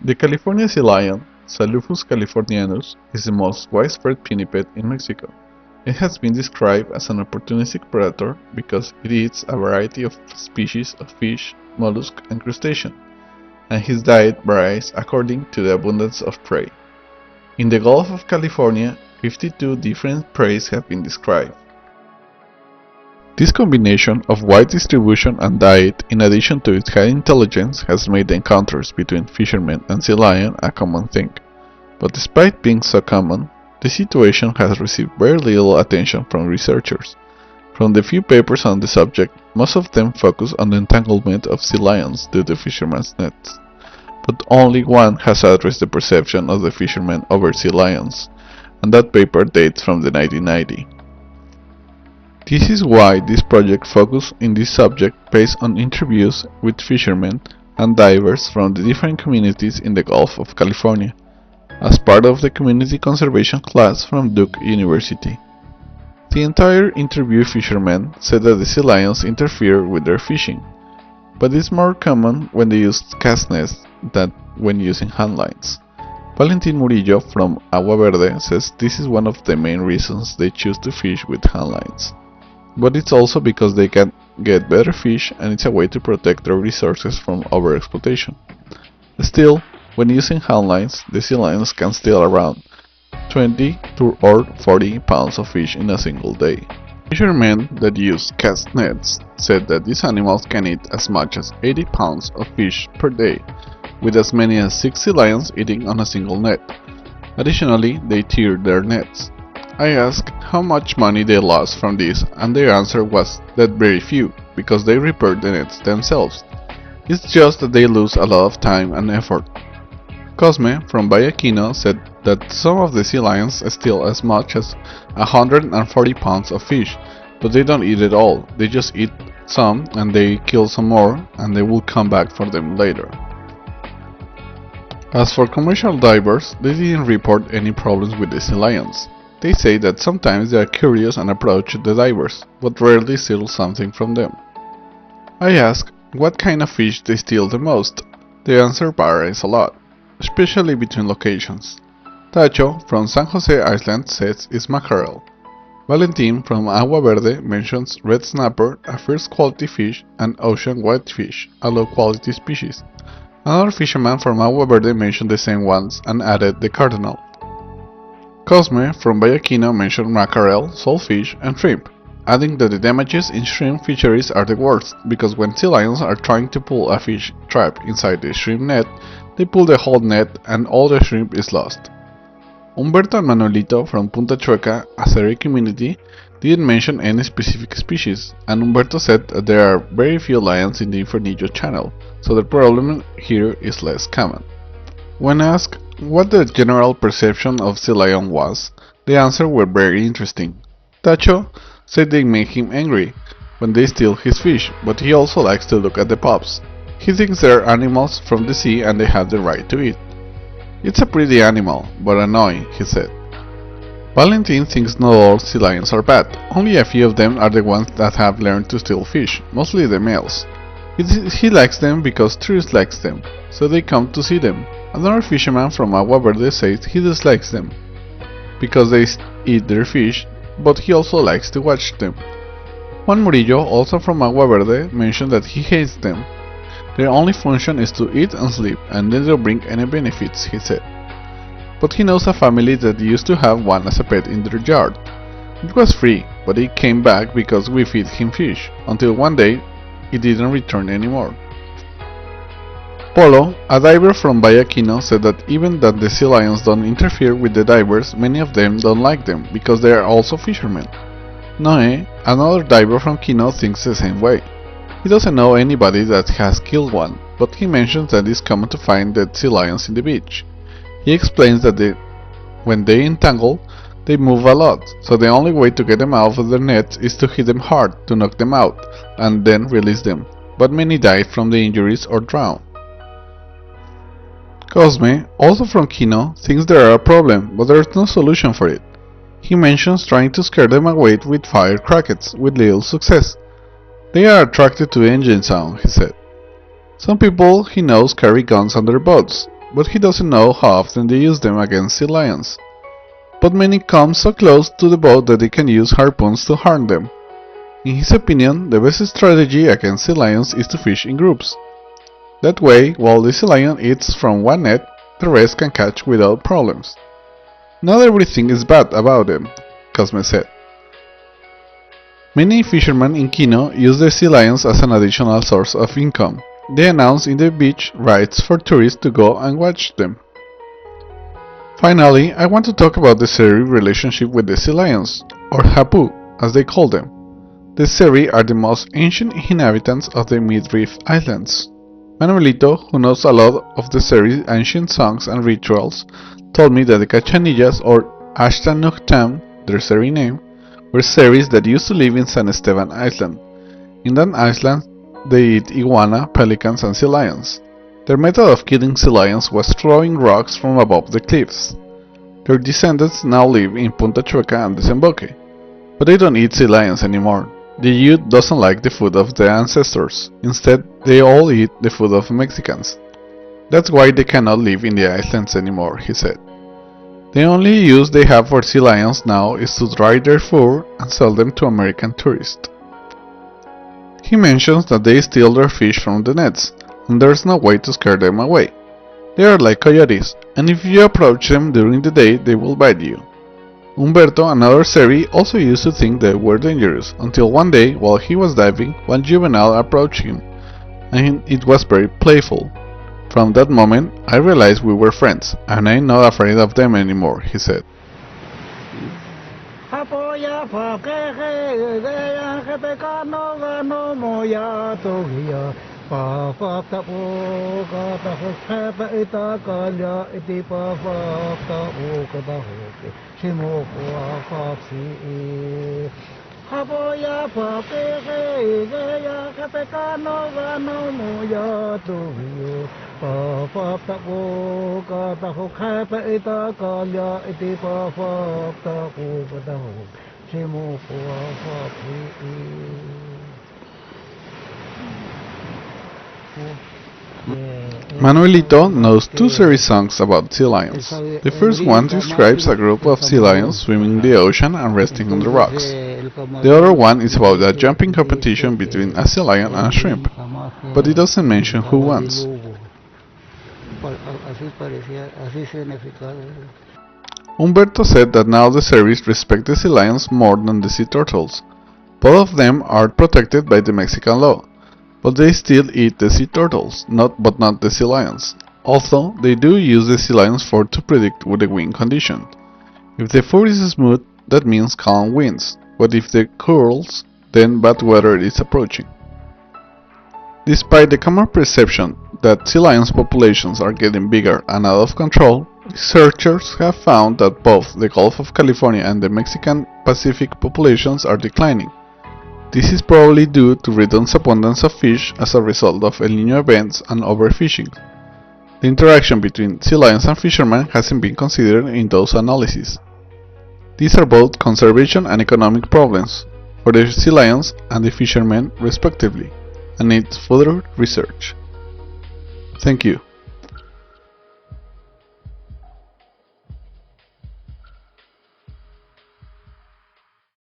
The California sea lion, Saluphus californianus, is the most widespread pinniped in Mexico. It has been described as an opportunistic predator because it eats a variety of species of fish, mollusk, and crustacean, and his diet varies according to the abundance of prey. In the Gulf of California, 52 different preys have been described. This combination of wide distribution and diet, in addition to its high intelligence, has made encounters between fishermen and sea lion a common thing. But despite being so common, the situation has received very little attention from researchers. From the few papers on the subject, most of them focus on the entanglement of sea lions due to fishermen's nets. But only one has addressed the perception of the fishermen over sea lions, and that paper dates from the 1990s. This is why this project focuses in this subject based on interviews with fishermen and divers from the different communities in the Gulf of California, as part of the community conservation class from Duke University. The entire interview fishermen said that the sea lions interfere with their fishing, but it's more common when they use cast nets than when using hand lines. Valentin Murillo from Agua Verde says this is one of the main reasons they choose to fish with hand lines. But it's also because they can get better fish and it's a way to protect their resources from overexploitation. Still, when using hand lines, the sea lions can steal around 20 or 40 pounds of fish in a single day. Fishermen that use cast nets said that these animals can eat as much as 80 pounds of fish per day, with as many as 6 sea lions eating on a single net. Additionally, they tear their nets. I asked how much money they lost from this, and their answer was that very few, because they repaired the nets themselves. It's just that they lose a lot of time and effort. Cosme from Vallaquino said that some of the sea lions steal as much as 140 pounds of fish, but they don't eat it all, they just eat some and they kill some more and they will come back for them later. As for commercial divers, they didn't report any problems with the sea lions. They say that sometimes they are curious and approach the divers, but rarely steal something from them. I ask what kind of fish they steal the most. The answer varies a lot, especially between locations. Tacho from San Jose Island says it's mackerel. Valentin from Agua Verde mentions red snapper, a first quality fish, and ocean whitefish, a low quality species. Another fisherman from Agua Verde mentioned the same ones and added the cardinal. Cosme from Vallaquino mentioned mackerel, saltfish, and shrimp, adding that the damages in shrimp fisheries are the worst because when sea lions are trying to pull a fish trapped inside the shrimp net, they pull the whole net and all the shrimp is lost. Humberto and Manuelito from Punta Chueca, a Seri community, didn't mention any specific species, and Humberto said that there are very few lions in the Infernillo Channel, so the problem here is less common. When asked what the general perception of sea lion was, the answers were very interesting. Tacho said they make him angry when they steal his fish, but he also likes to look at the pups. He thinks they are animals from the sea and they have the right to eat. It's a pretty animal, but annoying, he said. Valentin thinks not all sea lions are bad, only a few of them are the ones that have learned to steal fish, mostly the males. He likes them because tourists like them, so they come to see them. Another fisherman from Agua Verde says he dislikes them, because they eat their fish, but he also likes to watch them. Juan Murillo, also from Agua Verde, mentioned that he hates them. Their only function is to eat and sleep, and they don't bring any benefits, he said. But he knows a family that used to have one as a pet in their yard. It was free, but he came back because we feed him fish, until one day he didn't return anymore. Polo, a diver from Vallaquino, said that even that the sea lions don't interfere with the divers, many of them don't like them because they are also fishermen. Noé, another diver from Quino, thinks the same way. He doesn't know anybody that has killed one, but he mentions that it's common to find dead sea lions in the beach. He explains that when they entangle, they move a lot, so the only way to get them out of their nets is to hit them hard to knock them out, and then release them, but many died from the injuries or drown. Cosme, also from Quino, thinks they are a problem, but there is no solution for it. He mentions trying to scare them away with firecrackers, with little success. They are attracted to engine sound, he said. Some people he knows carry guns on their boats. but he doesn't know how often they use them against sea lions. But many come so close to the boat that they can use harpoons to harm them. In his opinion, the best strategy against sea lions is to fish in groups. That way, while the sea lion eats from one net, the rest can catch without problems. Not everything is bad about them, Cosme said. Many fishermen in Quino use the sea lions as an additional source of income. They announce in the beach rides for tourists to go and watch them. Finally, I want to talk about the Seri relationship with the sea lions, or Hapu, as they call them. The Seri are the most ancient inhabitants of the Mid-Reef Islands. Manuelito, who knows a lot of the Seri's ancient songs and rituals, told me that the Cachanillas, or Ashtanuchtam, their Seri name, were Seris that used to live in San Esteban Island. In that island, they eat iguana, pelicans, and sea lions. Their method of killing sea lions was throwing rocks from above the cliffs. Their descendants now live in Punta Chueca and Desemboque, but they don't eat sea lions anymore. The youth doesn't like the food of their ancestors. Instead, they all eat the food of Mexicans. That's why they cannot live in the islands anymore, he said. The only use they have for sea lions now is to dry their fur and sell them to American tourists. He mentions that they steal their fish from the nets, and there's no way to scare them away. They are like coyotes, and if you approach them during the day, they will bite you. Humberto, another Seri, also used to think they were dangerous, until one day, while he was diving, one juvenile approached him, and it was very playful. From that moment, I realized we were friends, and I'm not afraid of them anymore, he said. Manuelito knows two Seri songs about sea lions. The first one describes a group of sea lions swimming in the ocean and resting on the rocks. The other one is about a jumping competition between a sea lion and a shrimp, but it doesn't mention who wins. Humberto said that now the Seris respect the sea lions more than the sea turtles. Both of them are protected by the Mexican law, but they still eat the sea turtles, but not the sea lions. Also, they do use the sea lion's fur to predict the wind condition. If the fur is smooth, that means calm winds, but if it curls, then bad weather is approaching. Despite the common perception that sea lions populations are getting bigger and out of control, researchers have found that both the Gulf of California and the Mexican Pacific populations are declining. This is probably due to reduced abundance of fish as a result of El Niño events and overfishing. The interaction between sea lions and fishermen hasn't been considered in those analyses. These are both conservation and economic problems for the sea lions and the fishermen respectively, and need further research. Thank you.